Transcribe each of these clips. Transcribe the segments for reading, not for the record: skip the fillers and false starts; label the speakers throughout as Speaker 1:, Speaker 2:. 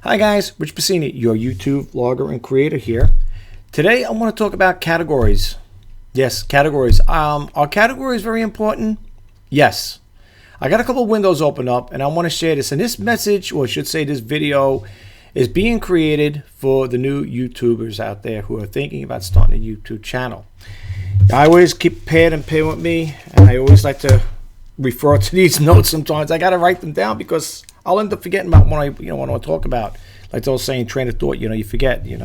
Speaker 1: Hi guys, Rich Bassini, your YouTube vlogger and creator here. Today I want to talk about categories. Yes, categories. Are categories very important? Yes. I got a couple windows open up and I want to share this. And this message, or I should say this video, is being created for the new YouTubers out there who are thinking about starting a YouTube channel. I always keep pad and pen with me, and I always like to refer to these notes sometimes. I got to write them down because I'll end up forgetting about what I talk about. Like the old saying, train of thought, you forget, Yeah,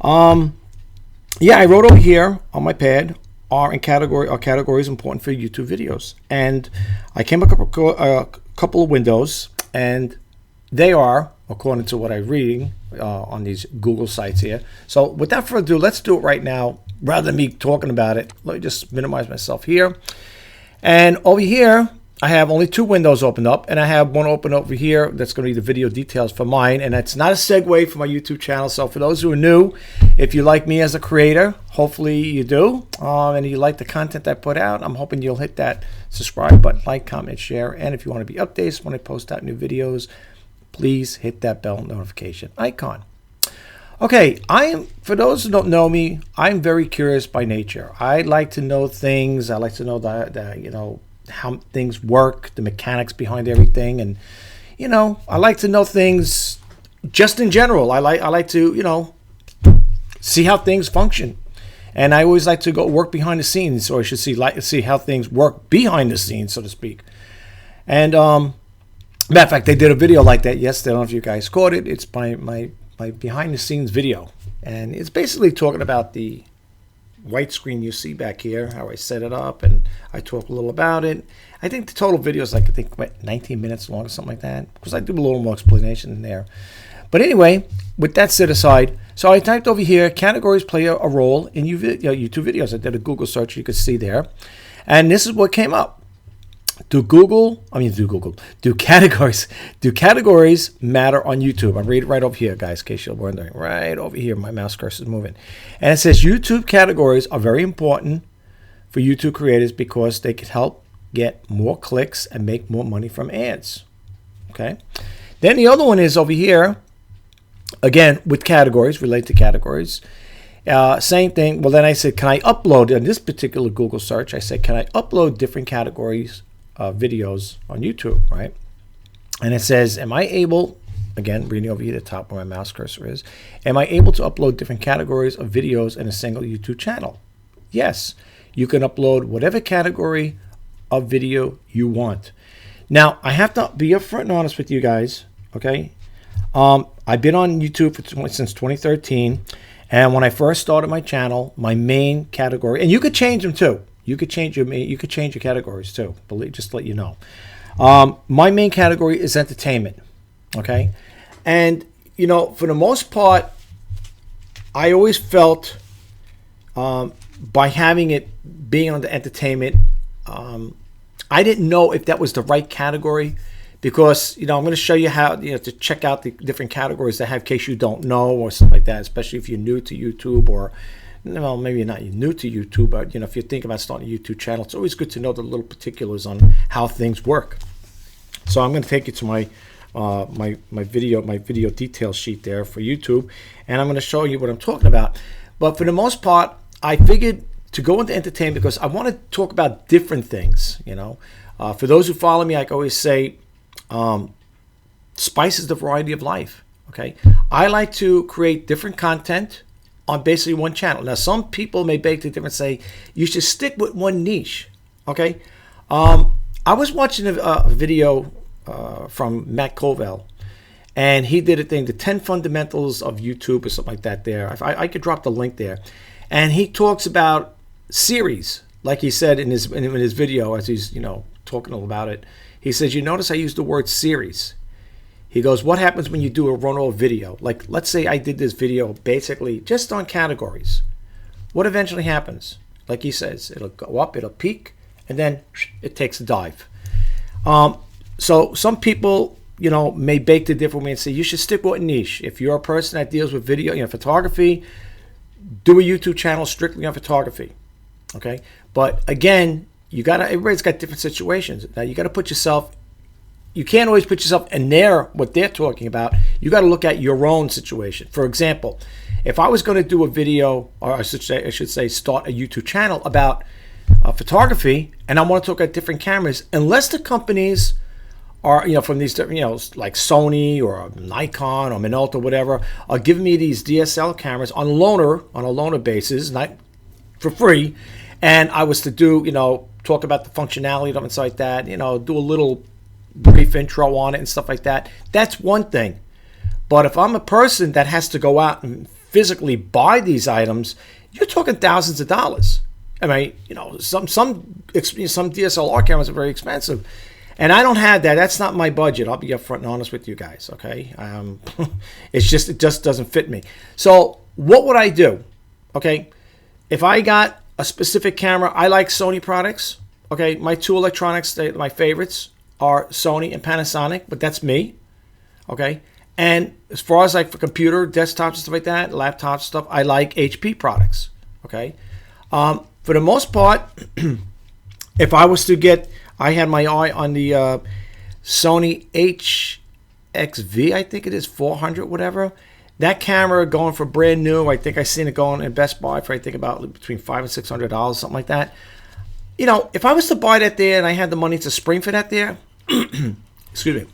Speaker 1: I wrote over here on my pad, are categories important for YouTube videos. And I came up with a couple of windows, and they are, according to what I'm reading on these Google sites here. So without further ado, let's do it right now. Rather than me talking about it, let me just minimize myself here. And over here, I have only two windows opened up, and I have one open over here that's going to be the video details for mine, and that's not a segue for my YouTube channel. So for those who are new, if you like me as a creator, hopefully you do, and you like the content I put out, I'm hoping you'll hit that subscribe button, like, comment, share, and if you want to be updated when I post out new videos, please hit that bell notification icon. Okay, for those who don't know me, I'm very curious by nature. I like to know things. I like to know how things work, the mechanics behind everything, and I like to know things just in general. I like to see how things function, and I always like to go work behind the scenes, or I should see how things work behind the scenes, so to speak. And matter of fact, they did a video like that yesterday. I don't know if you guys caught it. It's my behind the scenes video, and it's basically talking about the white screen you see back here, how I set it up, and I talk a little about it. I think the total video is 19 minutes long or something like that, because I do a little more explanation in there. But anyway, with that set aside, so I typed over here, categories play a role in YouTube videos. I did a Google search, you could see there, and this is what came up. Do categories matter on YouTube? I'm reading right over here, guys, in case you're wondering. Right over here, my mouse cursor is moving. And it says YouTube categories are very important for YouTube creators because they can help get more clicks and make more money from ads. Okay. Then the other one is over here, again, with categories, relate to categories. Same thing. Well, then I said, can I upload, in this particular Google search, I said, can I upload different categories videos on YouTube, right? And it says, am I able, again, reading over here at the top where my mouse cursor is, am I able to upload different categories of videos in a single YouTube channel? Yes, you can upload whatever category of video you want. Now, I have to be upfront and honest with you guys, okay? I've been on YouTube since 2013, and when I first started my channel, my main category, and you could change them too. You could change your categories too. Just to let you know. My main category is entertainment. Okay, and for the most part, I always felt by having it being on the entertainment, I didn't know if that was the right category, because I'm going to show you how to check out the different categories they have in case you don't know or something like that, especially if you're new to YouTube, or maybe you're not new to YouTube, but if you're thinking about starting a YouTube channel, it's always good to know the little particulars on how things work. So I'm going to take you to my video detail sheet there for YouTube, and I'm going to show you what I'm talking about. But for the most part, I figured to go into entertainment because I want to talk about different things. For those who follow me, I can always say, spice is the variety of life. Okay, I like to create different content on basically one channel. Now, some people may beg to differ and say you should stick with one niche. Okay, I was watching a video from Matt Covell, and he did a thing, the 10 fundamentals of YouTube or something like that. There, I could drop the link there, and he talks about series, like he said in his video as he's talking all about it. He says, you notice I use the word series. He goes, what happens when you do a run-over video? Like, let's say I did this video basically just on categories. What eventually happens? Like he says, it'll go up, it'll peak, and then it takes a dive. So some people, may beg to differ with me and say, you should stick with a niche. If you're a person that deals with video, photography, do a YouTube channel strictly on photography. Okay? But again, everybody's got different situations. Now, you got to put yourself you can't always put yourself in what they're talking about. You got to look at your own situation. For example, if I was going to do a video, or I should say start a YouTube channel about photography, and I want to talk about different cameras, unless the companies are, from these different, like Sony or Nikon or Minolta, whatever, are giving me these DSL cameras on a loaner basis, not for free, and I was to do, talk about the functionality of them and stuff like that, do a little brief intro on it and stuff like that. That's one thing. But if I'm a person that has to go out and physically buy these items, you're talking thousands of dollars. I mean, some DSLR cameras are very expensive, and I don't have that. That's not my budget. I'll be upfront and honest with you guys. Okay, it just doesn't fit me. So what would I do? Okay, if I got a specific camera, I like Sony products. Okay, my two electronics, my favorites are Sony and Panasonic, but that's me. Okay, and as far as like for computer, desktops and stuff like that, laptop stuff, I like HP products. Okay, for the most part, if I was to get, I had my eye on the Sony HXV, I think it is 400, whatever. That camera going for brand new, I think I seen it going in Best Buy for I think about between $500 and $600, something like that. If I was to buy that there and I had the money to spring for that there, excuse me,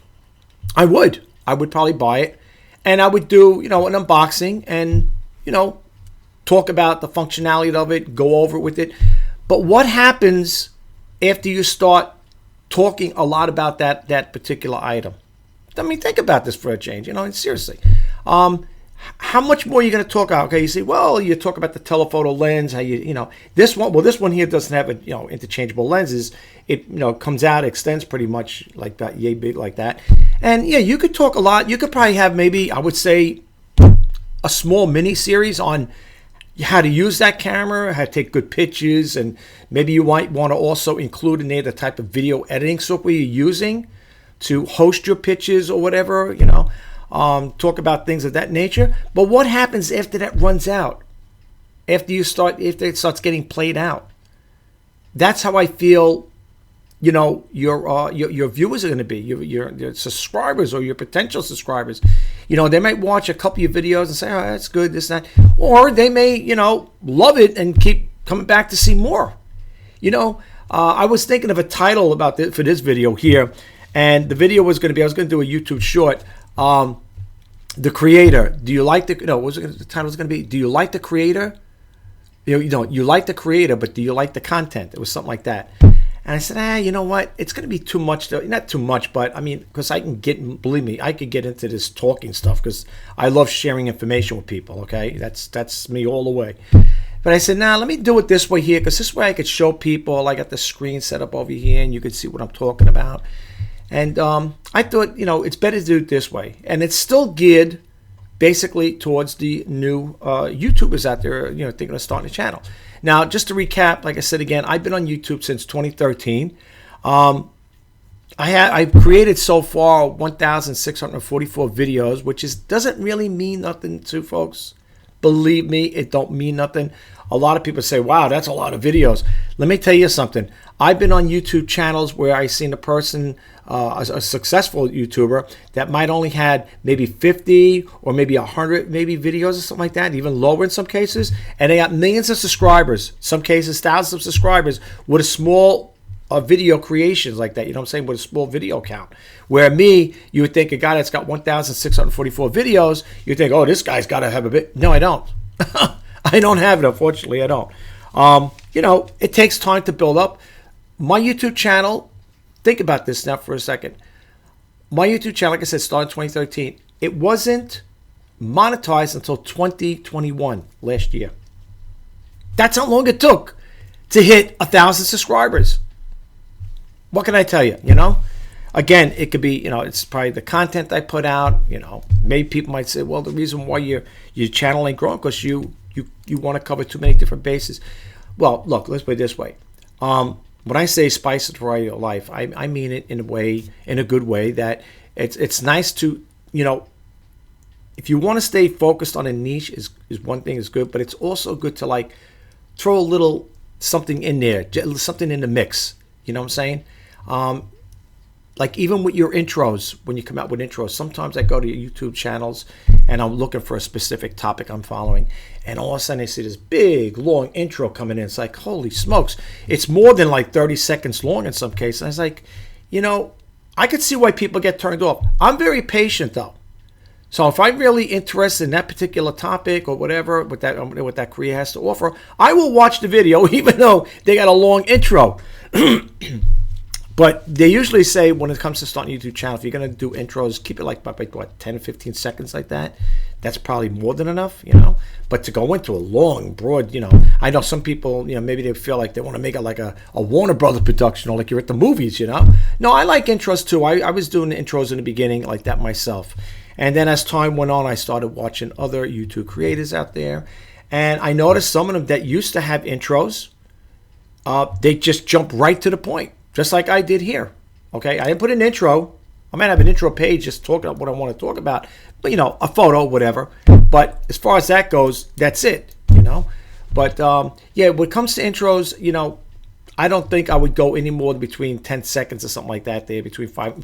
Speaker 1: I would probably buy it, and I would do, an unboxing and, talk about the functionality of it, go over it with it. But what happens after you start talking a lot about that particular item? I mean, think about this for a change, seriously. How much more are you going to talk about? Okay, you say, well, you talk about the telephoto lens, how this one here doesn't have interchangeable lenses. It comes out, extends pretty much like that, yay big like that. And yeah, you could talk a lot. You could probably have maybe, I would say, a small mini series on how to use that camera, how to take good pictures, and maybe you might want to also include in there the type of video editing software you're using to host your pictures or whatever, talk about things of that nature. But what happens after that runs out? After it starts getting played out? That's how I feel, your viewers are going to be, your subscribers or your potential subscribers. They might watch a couple of videos and say, oh, that's good, this, that. Or they may, love it and keep coming back to see more. I was thinking of a title about this for this video here. And the video was going to be, I was going to do a YouTube short. The creator. Do you like the title was going to be? Do you like the creator? You like the creator, but do you like the content? It was something like that. And I said, you know what? It's going to be too much. Not too much, but I mean, because believe me, I could get into this talking stuff because I love sharing information with people. Okay, that's me all the way. But I said, let me do it this way here, because this way I could show people. I got the screen set up over here, and you could see what I'm talking about. And I thought, it's better to do it this way. And it's still geared basically towards the new YouTubers out there, thinking of starting a channel. Now, just to recap, like I said again, I've been on YouTube since 2013. I've created so far 1,644 videos, which doesn't really mean nothing to folks. Believe me, it don't mean nothing. A lot of people say, wow, that's a lot of videos. Let me tell you something. I've been on YouTube channels where I've seen a person, a successful YouTuber, that might only had maybe 50 or maybe 100 maybe videos or something like that, even lower in some cases. And they got millions of subscribers, some cases thousands of subscribers, with a small video creations like that, with a small video count. Where me, you would think a guy that's got 1,644 videos, you think, oh, this guy's got to have a bit. No, I don't. I don't have it, unfortunately, I don't. It takes time to build up. My YouTube channel, think about this now for a second. My YouTube channel, like I said, started in 2013. It wasn't monetized until 2021, last year. That's how long it took to hit 1,000 subscribers. What can I tell you, Again, it could be, it's probably the content I put out. Maybe people might say, well, the reason why your channel ain't growing because you want to cover too many different bases. Well, look, let's put it this way. When I say spice the variety of life, I mean it in a good way, that it's nice to, if you want to stay focused on a niche is one thing is good, but it's also good to like throw a little something in there, something in the mix. You know what I'm saying? like even with your intros, when you come out with intros, sometimes I go to your YouTube channels and I'm looking for a specific topic I'm following, and all of a sudden I see this big long intro coming in. It's like, holy smokes, it's more than like 30 seconds long in some cases. And I was like, you know, I could see why people get turned off. I'm very patient though. So if I'm really interested in that particular topic or whatever, what that creator has to offer, I will watch the video even though they got a long intro. But they usually say when it comes to starting a YouTube channel, if you're going to do intros, keep it like what, 10 or 15 seconds like that. That's probably more than enough, you know. But to go into a long, broad, you know, I know some people, you know, maybe they feel like they want to make it like a Warner Brothers production or like you're at the movies, you know. No, I like intros too. I was doing the intros in the beginning like that myself. And then as time went on, I started watching other YouTube creators out there. And I noticed some of them that used to have intros, they just jump right to the point. Just like I did here, okay? I didn't put an intro. I might have an intro page just talking about what I want to talk about, but, you know, a photo, whatever. But as far as that goes, that's it, you know? But, yeah, when it comes to intros, you know, I don't think I would go any more than between 10 seconds or something like that there. Between 5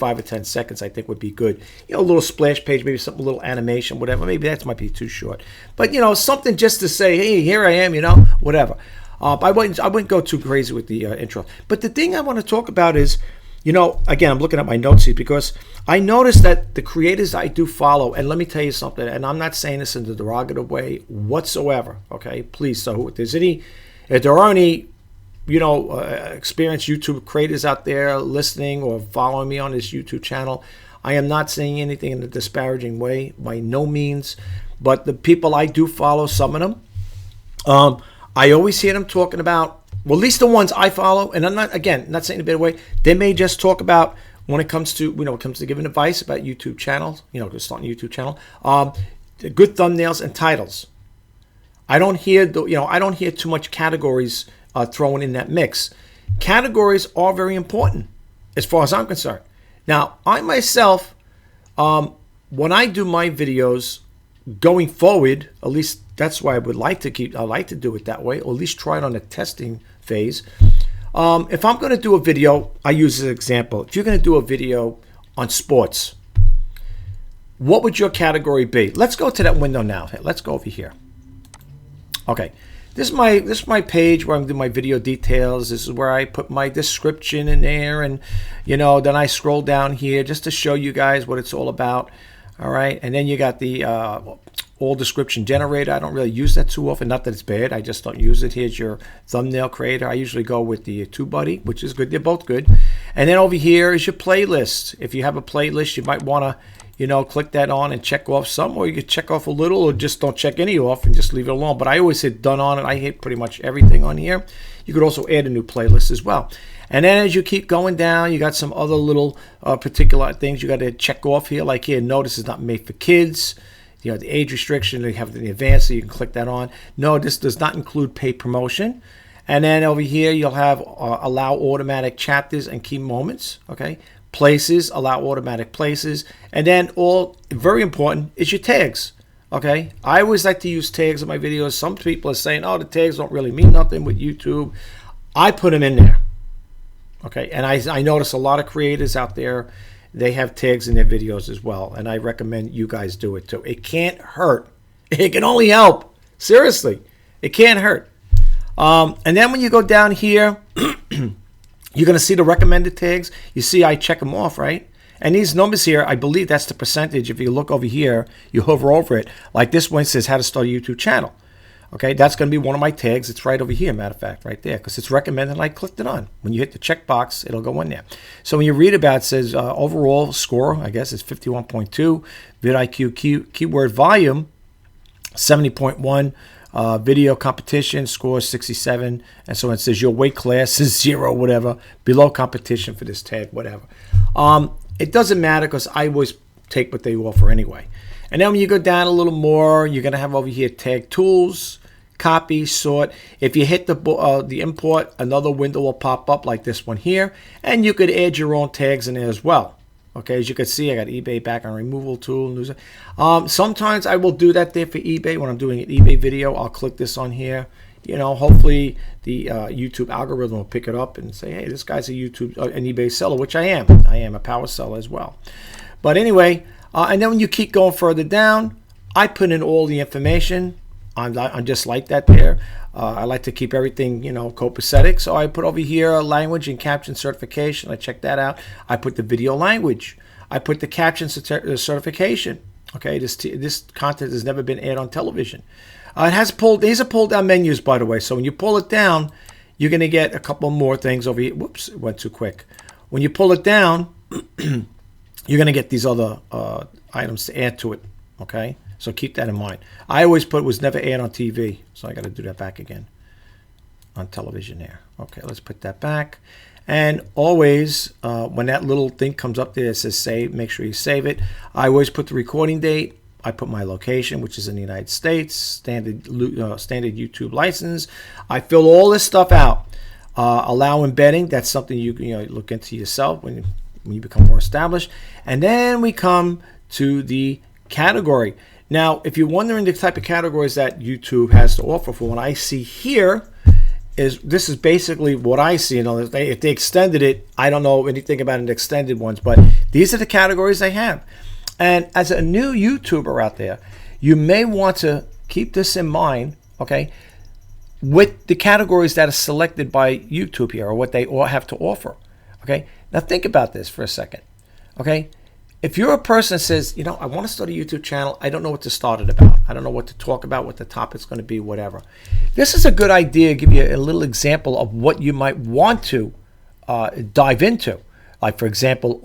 Speaker 1: or 10 seconds, I think would be good. You know, a little splash page, maybe something, a little animation, whatever. Maybe that might be too short. But, you know, something just to say, hey, here I am, you know, whatever. I wouldn't go too crazy with the intro. But the thing I want to talk about is, you know, again, I'm looking at my notes here because I noticed that the creators I do follow, and let me tell you something, and I'm not saying this in a derogative way whatsoever, okay? Please, so if there are any, you know, experienced YouTube creators out there listening or following me on this YouTube channel, I am not saying anything in a disparaging way, by no means. But the people I do follow, some of them, I always hear them talking about, well, at least the ones I follow, and I'm not saying in a bad way, they may just talk about when it comes to, you know, giving advice about YouTube channels, you know, starting a YouTube channel, good thumbnails and titles. I don't hear too much categories thrown in that mix. Categories are very important as far as I'm concerned. Now, I myself, when I do my videos going forward, at least that's why I like to do it that way, or at least try it on the testing phase. If I'm going to do a video, I use as an example. If you're going to do a video on sports, what would your category be? Let's go to that window now. Let's go over here. Okay, this is my page where I'm doing my video details. This is where I put my description in there, and you know, then I scroll down here just to show you guys what it's all about. All right, and then you got the all description generator. I don't really use that too often. Not that it's bad. I just don't use it. Here's your thumbnail creator. I usually go with the TubeBuddy, which is good. They're both good. And then over here is your playlist. If you have a playlist, you might want to, you know, click that on and check off some, or you could check off a little, or just don't check any off and just leave it alone. But I always hit done on it. I hit pretty much everything on here. You could also add a new playlist as well. And then as you keep going down, you got some other little particular things you got to check off here. Like here, notice it's not made for kids. You know, the age restriction, you have the advanced, so you can click that on. No, this does not include paid promotion. And then over here, you'll have allow automatic chapters and key moments. Okay, places, allow automatic places. And then all, very important, is your tags. Okay, I always like to use tags in my videos. Some people are saying, oh, the tags don't really mean nothing with YouTube. I put them in there. Okay, and I notice a lot of creators out there, they have tags in their videos as well, and I recommend you guys do it too. It can't hurt. It can only help. Seriously, it can't hurt. And then when you go down here, you're going to see the recommended tags. You see I check them off, right? And these numbers here, I believe that's the percentage. If you look over here, you hover over it. Like this one says how to start a YouTube channel. Okay, that's going to be one of my tags. It's right over here, matter of fact, right there, because it's recommended and I clicked it on. When you hit the checkbox, it'll go in there. So when you read about it, it says overall score, I guess, is 51.2. vidIQ keyword volume, 70.1. Video competition score 67. And so it says your weight class is 0, whatever. Below competition for this tag, whatever. It doesn't matter because I always take what they offer anyway. And then when you go down a little more, you're going to have over here tag tools, copy, sort. If you hit the import, another window will pop up like this one here. And you could add your own tags in there as well. Okay, as you can see, I got eBay background removal tool. Sometimes I will do that there for eBay when I'm doing an eBay video. I'll click this on here. hopefully the YouTube algorithm will pick it up and say, hey, this guy's a YouTube an eBay seller, which I am. I am a power seller as well. But anyway, and then when you keep going further down, I put in all the information. I'm just like that there. I like to keep everything, copacetic. So I put over here language and caption certification. I check that out. I put the video language. I put the caption certification. Okay, this content has never been aired on television. These are pulled down menus, by the way. So when you pull it down, you're going to get a couple more things over here. Whoops, it went too quick. When you pull it down, you're going to get these other items to add to it. Okay, so keep that in mind. I always put was never aired on TV, so I got to do that back again on television there. Okay, let's put that back. And always, when that little thing comes up there that says save, make sure you save it. I always put the recording date. I put my location, which is in the United States, standard YouTube license. I fill all this stuff out. Allow embedding. That's something you look into yourself when you become more established. And then we come to the category. Now, if you're wondering the type of categories that YouTube has to offer, for what I see here, this is basically what I see. If they extended it, I don't know anything about an extended ones, but these are the categories they have. And as a new YouTuber out there, you may want to keep this in mind, okay, with the categories that are selected by YouTube here, or what they all have to offer. Okay, now think about this for a second. Okay, if you're a person that says, I want to start a YouTube channel, I don't know what to start it about, I don't know what to talk about, what the topic's going to be, whatever. This is a good idea to give you a little example of what you might want to dive into. Like, for example,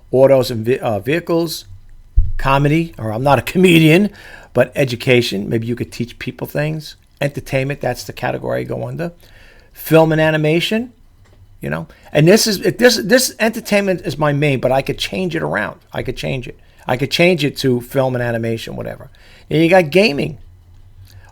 Speaker 1: autos and vehicles, comedy, or I'm not a comedian, but education. Maybe you could teach people things. Entertainment, that's the category I go under. Film and animation, And this entertainment is my main, but I could change it around. I could change it to film and animation, whatever. And you got gaming.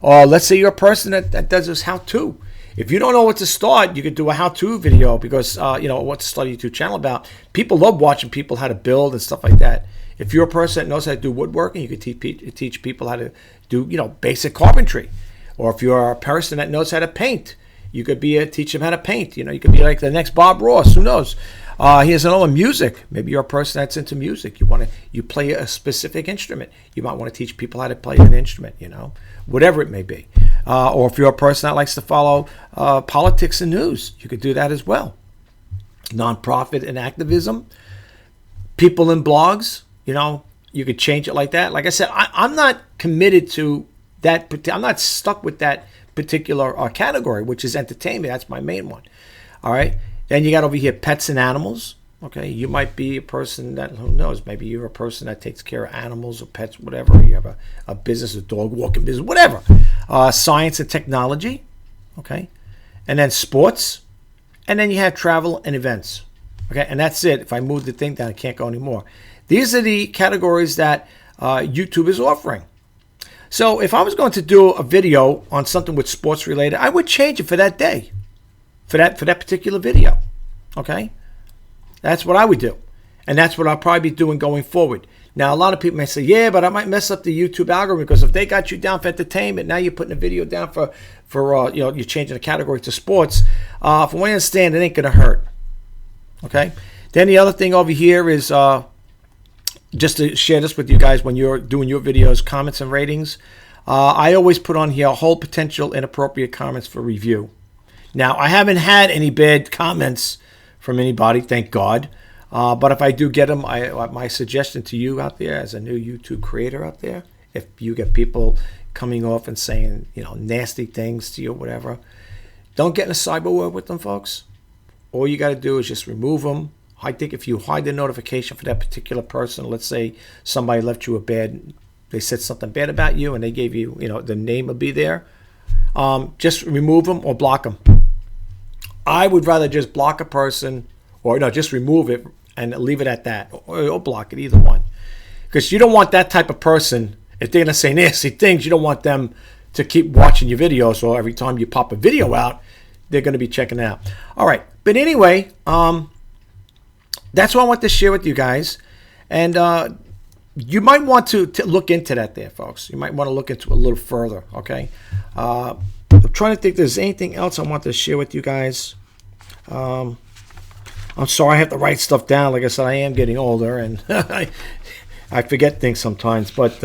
Speaker 1: Or let's say you're a person that does this how-to. If you don't know what to start, you could do a how-to video because, what to start a YouTube channel about. People love watching people how to build and stuff like that. If you're a person that knows how to do woodworking, you could teach people how to do, basic carpentry. Or if you're a person that knows how to paint, you could teach them how to paint. You could be like the next Bob Ross. Who knows? Here's another one, music. Maybe you're a person that's into music. You play a specific instrument. You might want to teach people how to play an instrument, whatever it may be. Or if you're a person that likes to follow politics and news, you could do that as well. Nonprofit and activism, people in blogs, you could change it like that. Like I said, I'm not committed to that. I'm not stuck with that particular category, which is entertainment. That's my main one. All right. Then you got over here pets and animals. Okay, you might be a person that, who knows, maybe you're a person that takes care of animals or pets, whatever. You have a business, a dog walking business, whatever. Science and technology, okay? And then sports. And then you have travel and events, okay? And that's it. If I move the thing down, I can't go anymore. These are the categories that YouTube is offering. So if I was going to do a video on something with sports related, I would change it for that day, for that particular video, okay? That's what I would do. And that's what I'll probably be doing going forward. Now, a lot of people may say, yeah, but I might mess up the YouTube algorithm because if they got you down for entertainment, now you're putting a video down for you're changing the category to sports. From what I understand, it ain't going to hurt. Okay? Then the other thing over here is just to share this with you guys when you're doing your videos, comments and ratings. I always put on here hold potential inappropriate comments for review. Now, I haven't had any bad comments from anybody, thank God. But if I do get them, my suggestion to you out there as a new YouTube creator out there, if you get people coming off and saying, nasty things to you, whatever, don't get in a cyber war with them, folks. All you got to do is just remove them. I think if you hide the notification for that particular person, let's say somebody left you they said something bad about you and they gave you, the name will be there. Just remove them or block them. I would rather just block a person or just remove it and leave it at that or block it, either one. Because you don't want that type of person, if they're going to say nasty things, you don't want them to keep watching your videos. So every time you pop a video out, they're going to be checking it out. All right. But anyway, that's what I want to share with you guys. And you might want to look into that there, folks. You might want to look into it a little further, okay? I'm trying to think if there's anything else I want to share with you guys. I'm sorry I have to write stuff down. Like I said, I am getting older, and I forget things sometimes. But,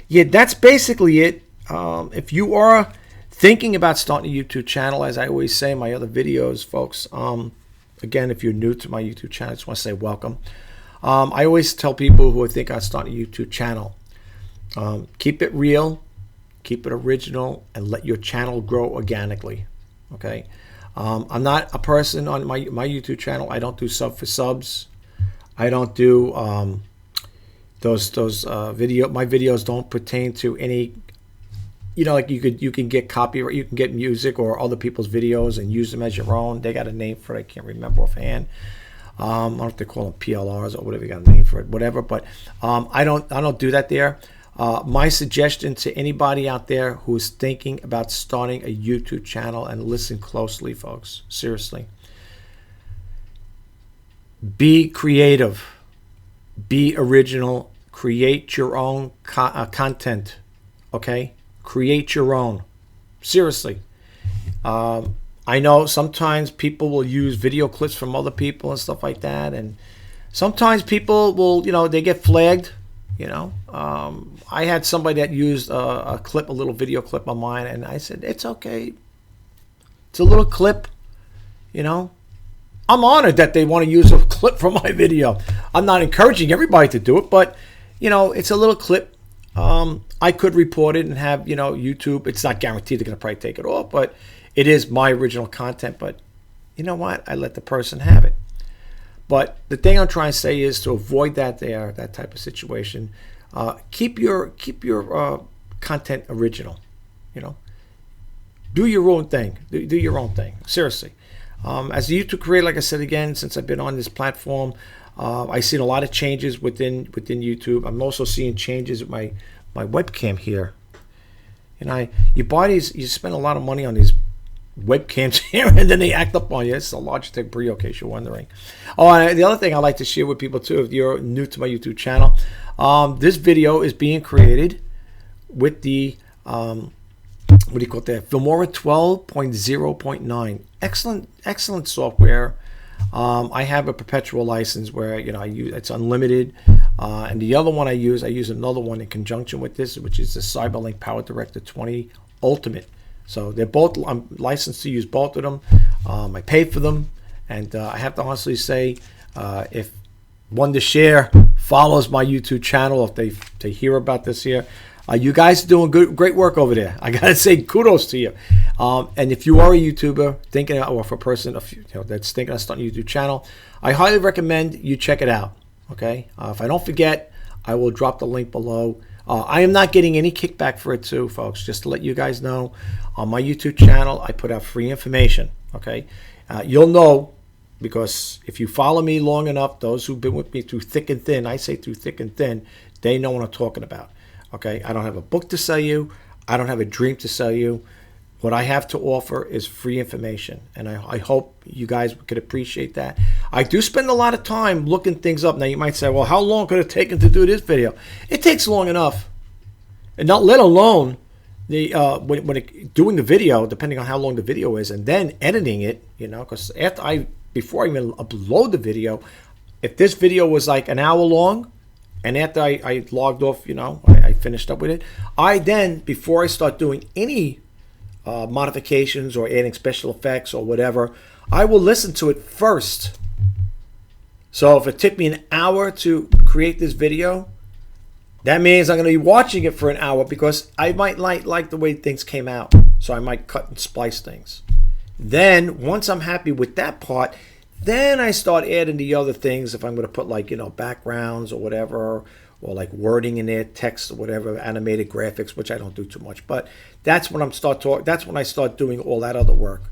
Speaker 1: yeah, that's basically it. If you are thinking about starting a YouTube channel, as I always say in my other videos, folks, again, if you're new to my YouTube channel, I just want to say welcome. I always tell people who think I'm starting a YouTube channel, keep it real, keep it original, and let your channel grow organically. Okay, I'm not a person on my YouTube channel. I don't do sub for subs. I don't do those video. My videos don't pertain to any. You know, like you can get copyright, you can get music or other people's videos and use them as your own. They got a name for it. I can't remember offhand. I don't know if they call them PLRs or whatever, you got a name for it, whatever. But I don't do that there. My suggestion to anybody out there who is thinking about starting a YouTube channel, and listen closely, folks, seriously, be creative, be original, create your own content. Okay, create your own. Seriously. I know sometimes people will use video clips from other people and stuff like that, and sometimes people will, you know, they get flagged. You know, I had somebody that used a little video clip of mine, and I said, it's okay. It's a little clip, you know. I'm honored that they want to use a clip from my video. I'm not encouraging everybody to do it, but, you know, it's a little clip. I could report it and have, you know, YouTube. It's not guaranteed they're going to probably take it off, but it is my original content. But you know what? I let the person have it. But the thing I'm trying to say is to avoid that type of situation. Keep your content original. You know, do your own thing. Do your own thing. Seriously. As a YouTube creator, like I said again, since I've been on this platform, I've seen a lot of changes within YouTube. I'm also seeing changes with my webcam here. And you buy these, you spend a lot of money on these webcams here, and then they act up on you. It's a Logitech Brio, in case you're wondering. Oh, and the other thing I like to share with people too, if you're new to my YouTube channel, this video is being created with the what do you call it there? Filmora 12.0.9. Excellent software. I have a perpetual license where, you know, I use, it's unlimited, and the other one I use another one in conjunction with this, which is the Cyberlink Power Director 20 Ultimate. So they're both, I'm licensed to use both of them. I pay for them, and I have to honestly say, if one to share follows my YouTube channel, if they hear about this here, you guys are doing great work over there. I gotta say kudos to you. And if you are a YouTuber thinking, or if a person that's thinking of starting a YouTube channel, I highly recommend you check it out. Okay. If I don't forget, I will drop the link below. I am not getting any kickback for it too, folks. Just to let you guys know, on my YouTube channel, I put out free information. Okay. You'll know, because if you follow me long enough, those who've been with me through thick and thin, I say through thick and thin, they know what I'm talking about. Okay, I don't have a book to sell you. I don't have a dream to sell you. What I have to offer is free information, and I hope you guys could appreciate that. I do spend a lot of time looking things up. Now, you might say, well, how long could it take to do this video? It takes long enough, and not let alone the doing the video, depending on how long the video is, and then editing it. You know, because before I even upload the video, if this video was like an hour long, and after I logged off, you know, I finished up with it, I then, before I start doing any modifications or adding special effects or whatever, I will listen to it first. So if it took me an hour to create this video, that means I'm going to be watching it for an hour, because I might like the way things came out. So I might cut and splice things. Then, once I'm happy with that part, then I start adding the other things. If I'm going to put, like, you know, backgrounds or whatever, or like wording in there, text or whatever, animated graphics, which I don't do too much. But that's when that's when I start doing all that other work.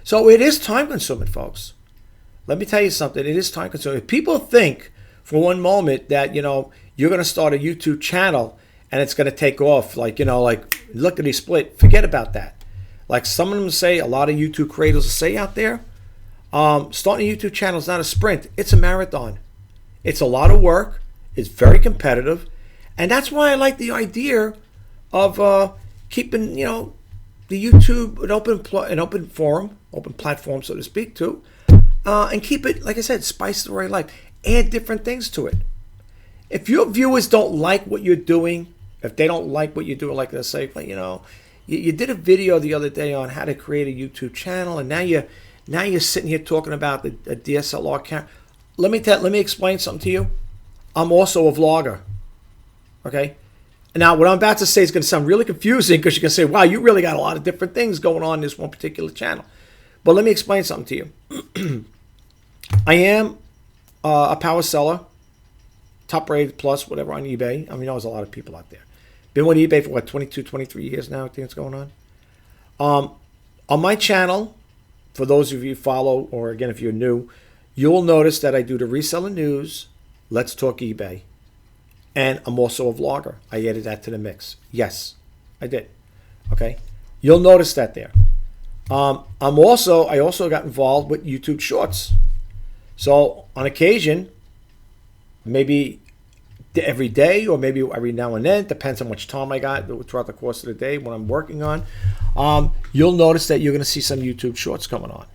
Speaker 1: So it is time consuming, folks. Let me tell you something. It is time consuming. If people think for one moment that, you know, you're going to start a YouTube channel and it's going to take off, like, you know, like lickety split, forget about that. Like some of them say, a lot of YouTube creators say out there, starting a YouTube channel is not a sprint. It's a marathon. It's a lot of work. It's very competitive, and that's why I like the idea of keeping, the YouTube an open forum, open platform, so to speak, too, and keep it, like I said, spice the right life. Add different things to it. If your viewers don't like what you're doing, if they don't like what you do, like let's say, you did a video the other day on how to create a YouTube channel, and now you're sitting here talking about the DSLR camera. Let me explain something to you. I'm also a vlogger. Okay. Now, what I'm about to say is going to sound really confusing because you're going to say, wow, you really got a lot of different things going on in this one particular channel. But let me explain something to you. I am a power seller, top rated plus, whatever, on eBay. I mean, there's a lot of people out there. Been with eBay for 22, 23 years now, I think it's going on. On my channel, for those of you who follow, or again, if you're new, you'll notice that I do the reseller news, Let's Talk eBay. And I'm also a vlogger. I added that to the mix. Yes, I did. Okay. You'll notice that there. I also got involved with YouTube Shorts. So on occasion, maybe every day or maybe every now and then, depends how much time I got throughout the course of the day when I'm working on, you'll notice that you're going to see some YouTube Shorts coming on.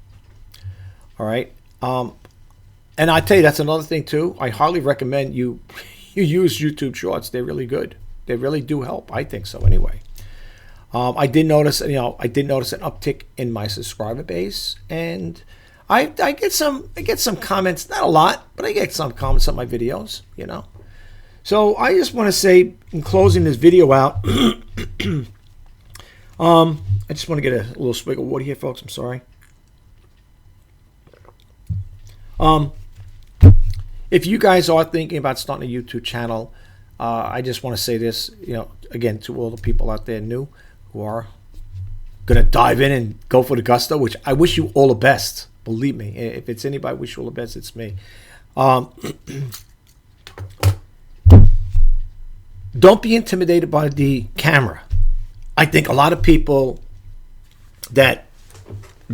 Speaker 1: All right. And I tell you, that's another thing too. I highly recommend you use YouTube Shorts. They're really good. They really do help. I think so anyway. I did notice an uptick in my subscriber base, and I get some comments, not a lot, but I get some comments on my videos, So I just want to say, in closing this video out, I just want to get a little swig of water here, folks. I'm sorry. If you guys are thinking about starting a YouTube channel, I just want to say this, again, to all the people out there new who are going to dive in and go for the gusto, which I wish you all the best. Believe me, if it's anybody I wish you all the best, it's me. Don't be intimidated by the camera. I think a lot of people that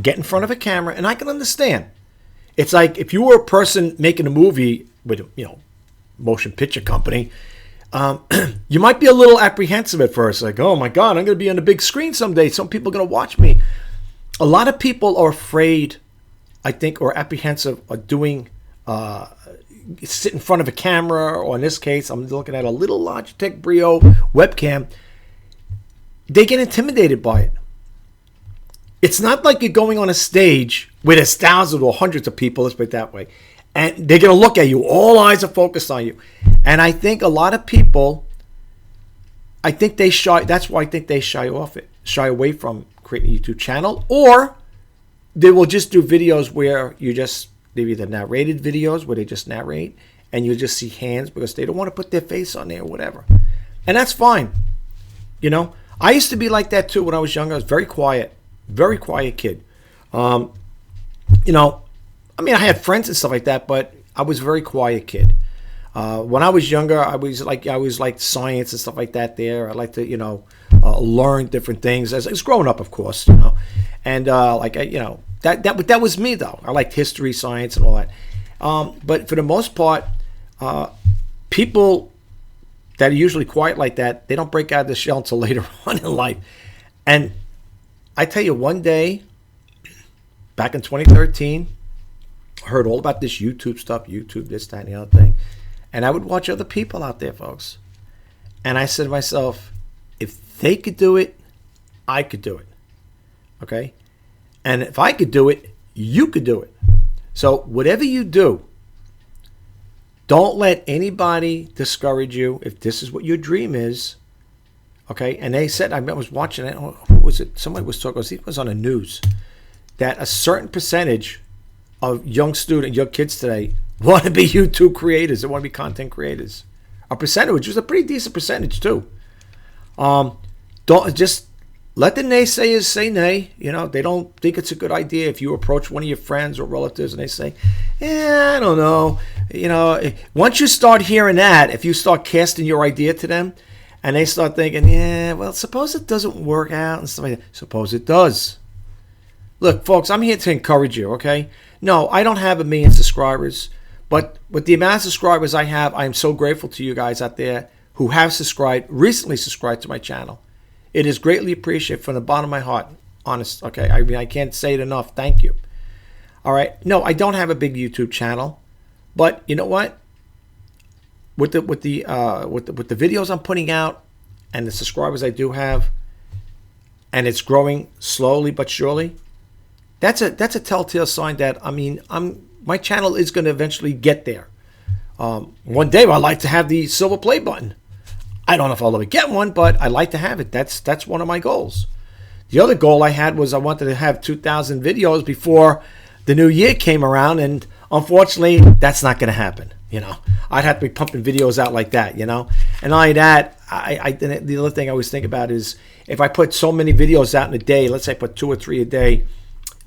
Speaker 1: get in front of a camera, and I can understand. It's like if you were a person making a movie with, motion picture company, you might be a little apprehensive at first. Like, oh my God, I'm going to be on the big screen someday. Some people are going to watch me. A lot of people are afraid, I think, or apprehensive of doing, sit in front of a camera, or in this case, I'm looking at a little Logitech Brio webcam. They get intimidated by it. It's not like you're going on a stage where there's thousands or hundreds of people, let's put it that way, and they're going to look at you. All eyes are focused on you. And I think a lot of people, that's why I think they shy away from creating a YouTube channel, or they will just do videos where they're either narrated videos where they just narrate and you just see hands because they don't want to put their face on there or whatever. And that's fine. I used to be like that too when I was younger. I was very quiet kid. I had friends and stuff like that, but I was a very quiet kid. When I was younger, I was like science and stuff like that there. I like to, learn different things as I was growing up, of course, and that was me though. I liked history, science, and all that. But for the most part, people that are usually quiet like that, they don't break out of the shell until later on in life. And I tell you, one day, back in 2013, I heard all about this YouTube stuff, YouTube, this, that, and the other thing. And I would watch other people out there, folks. And I said to myself, if they could do it, I could do it. Okay? And if I could do it, you could do it. So whatever you do, don't let anybody discourage you if this is what your dream is. Okay? And they said, I was watching it. Who was it? Somebody was talking. It was on the news that a certain percentage of young kids today want to be YouTube creators. They want to be content creators. A percentage, which is a pretty decent percentage too. Don't just let the naysayers say nay. They don't think it's a good idea. If you approach one of your friends or relatives and they say, I don't know. Once you start hearing that, if you start casting your idea to them and they start thinking, suppose it doesn't work out and stuff like that. Suppose it does. Look, folks, I'm here to encourage you, okay? No, I don't have 1 million subscribers, But with the amount of subscribers I have, I am so grateful to you guys out there who have recently subscribed to my channel. It is greatly appreciated from the bottom of my heart. Honest, okay. I mean, I can't say it enough. Thank you. All right. No, I don't have a big YouTube channel, but you know what? With the videos I'm putting out and the subscribers I do have, and it's growing slowly but surely, that's a telltale sign that, I mean, my channel is going to eventually get there. One day I'd like to have the silver play button. I don't know if I'll ever get one, but I'd like to have it. That's one of my goals. The other goal I had was I wanted to have 2,000 videos before the new year came around, and unfortunately, that's not going to happen. You know, I'd have to be pumping videos out like that, you know. And not only that, the other thing I always think about is if I put so many videos out in a day, let's say I put 2 or 3 a day,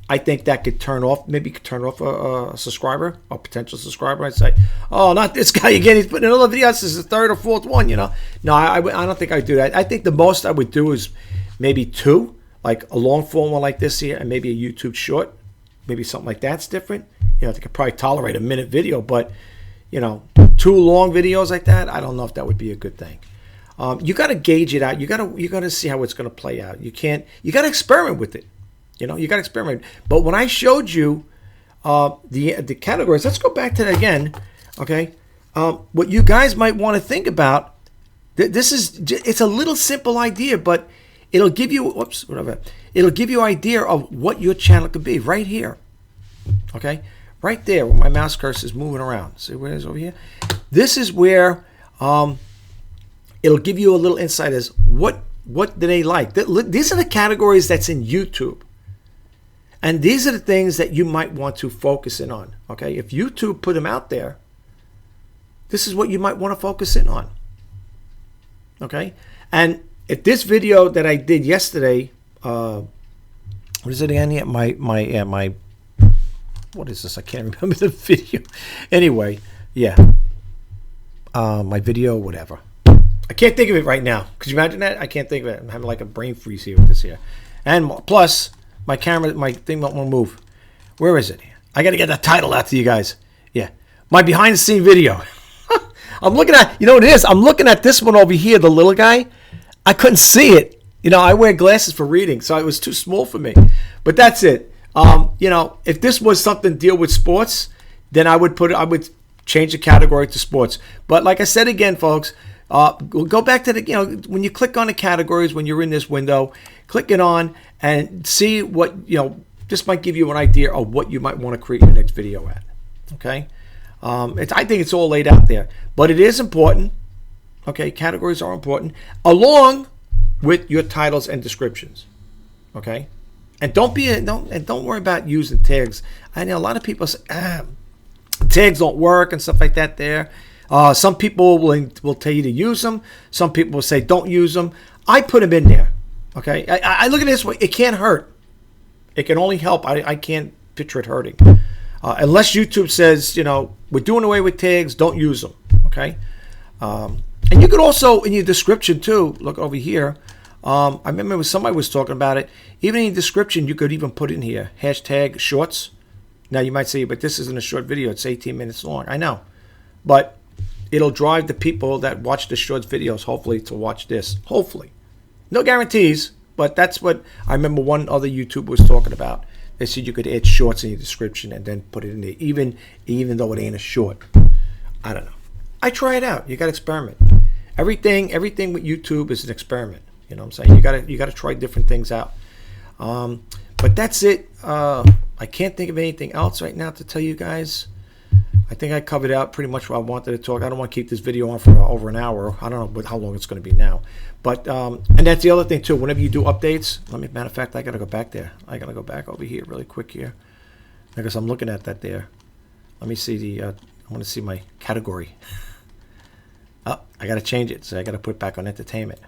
Speaker 1: I think that could turn off a subscriber, a potential subscriber. I'd say, oh, not this guy again. He's putting another video. This is the 3rd or 4th one, you know. No, I don't think I'd do that. I think the most I would do is maybe 2, like a long form one like this here, and maybe a YouTube short, maybe something like that's different. You know, they could probably tolerate a minute video, but you know, 2 long videos like that, I don't know if that would be a good thing. You got to gauge it out. You got to see how it's going to play out. You got to experiment with it. You know, you got to experiment. But when I showed you the categories, let's go back to that again. Okay, what you guys might want to think about. It's a little simple idea, but it'll give you It'll give you an idea of what your channel could be right here. Okay. Right there where my mouse cursor is moving around. See where it is over here? This is where it'll give you a little insight as what do they like. These are the categories that's in YouTube. And these are the things that you might want to focus in on. Okay? If YouTube put them out there, this is what you might want to focus in on. Okay? And if this video that I did yesterday, what is it again? Yeah, my what is this? I can't remember the video. Anyway, yeah. My video, whatever. I can't think of it right now. Could you imagine that? I can't think of it. I'm having like a brain freeze here with this here. And plus, my camera, my thing won't move. Where is it? I got to get the title out to you guys. Yeah. My behind the scene video. I'm looking at, you know what it is? I'm looking at this one over here, the little guy. I couldn't see it. You know, I wear glasses for reading, so it was too small for me. But that's it. You know, if this was something to deal with sports, then I would change the category to sports. But like I said again, folks, go back to the, you know, when you click on the categories, when you're in this window, click it on and see what, you know, this might give you an idea of what you might want to create your next video at. Okay. I think it's all laid out there, but it is important. Okay. Categories are important along with your titles and descriptions. Okay. And don't worry about using tags. I know a lot of people say tags don't work and stuff like that. There, some people will tell you to use them. Some people will say don't use them. I put them in there. Okay, I look at it this way. It can't hurt. It can only help. I can't picture it hurting, unless YouTube says, you know, we're doing away with tags. Don't use them. Okay, and you could also in your description too. Look over here. I remember somebody was talking about it. Even in the description, you could even put in here, hashtag shorts. Now, you might say, but this isn't a short video. It's 18 minutes long. I know. But it'll drive the people that watch the short videos, hopefully, to watch this. Hopefully. No guarantees, but that's what I remember one other YouTuber was talking about. They said you could add shorts in your description and then put it in there, even though it ain't a short. I don't know. I try it out. You got to experiment. Everything with YouTube is an experiment. You know what I'm saying? You gotta try different things out. But that's it. I can't think of anything else right now to tell you guys. I think I covered out pretty much what I wanted to talk. I don't want to keep this video on for over an hour. I don't know how long it's going to be now. But and that's the other thing too. Whenever you do updates, matter of fact, I gotta go back there. I gotta go back over here really quick here because I'm looking at that there. Let me see I want to see my category. Oh, I gotta change it. So I gotta put it back on entertainment.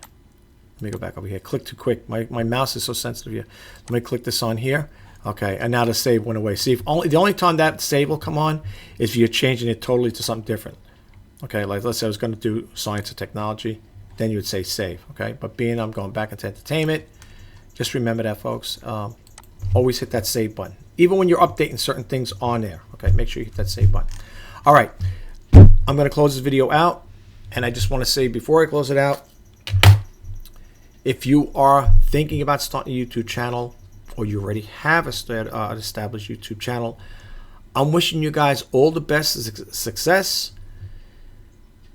Speaker 1: Let me go back over here. Click too quick. My mouse is so sensitive here. Let me click this on here. Okay, and now the save went away. See, if the only time that save will come on is if you're changing it totally to something different. Okay, like let's say I was going to do science and technology, then you would say save. Okay, but being I'm going back into entertainment, just remember that, folks. Always hit that save button, even when you're updating certain things on there. Okay, make sure you hit that save button. All right, I'm going to close this video out, and I just want to say before I close it out, if you are thinking about starting a YouTube channel, or you already have an established YouTube channel, I'm wishing you guys all the best success.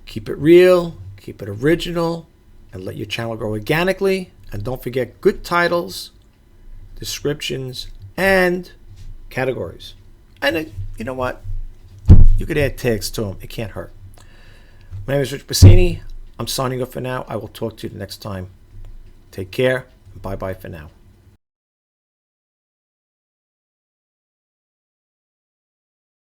Speaker 1: Keep it real, keep it original, and let your channel grow organically. And don't forget good titles, descriptions, and categories. And you know what? You could add tags to them. It can't hurt. My name is Rich Bassini. I'm signing off for now. I will talk to you the next time. Take care. Bye-bye for now.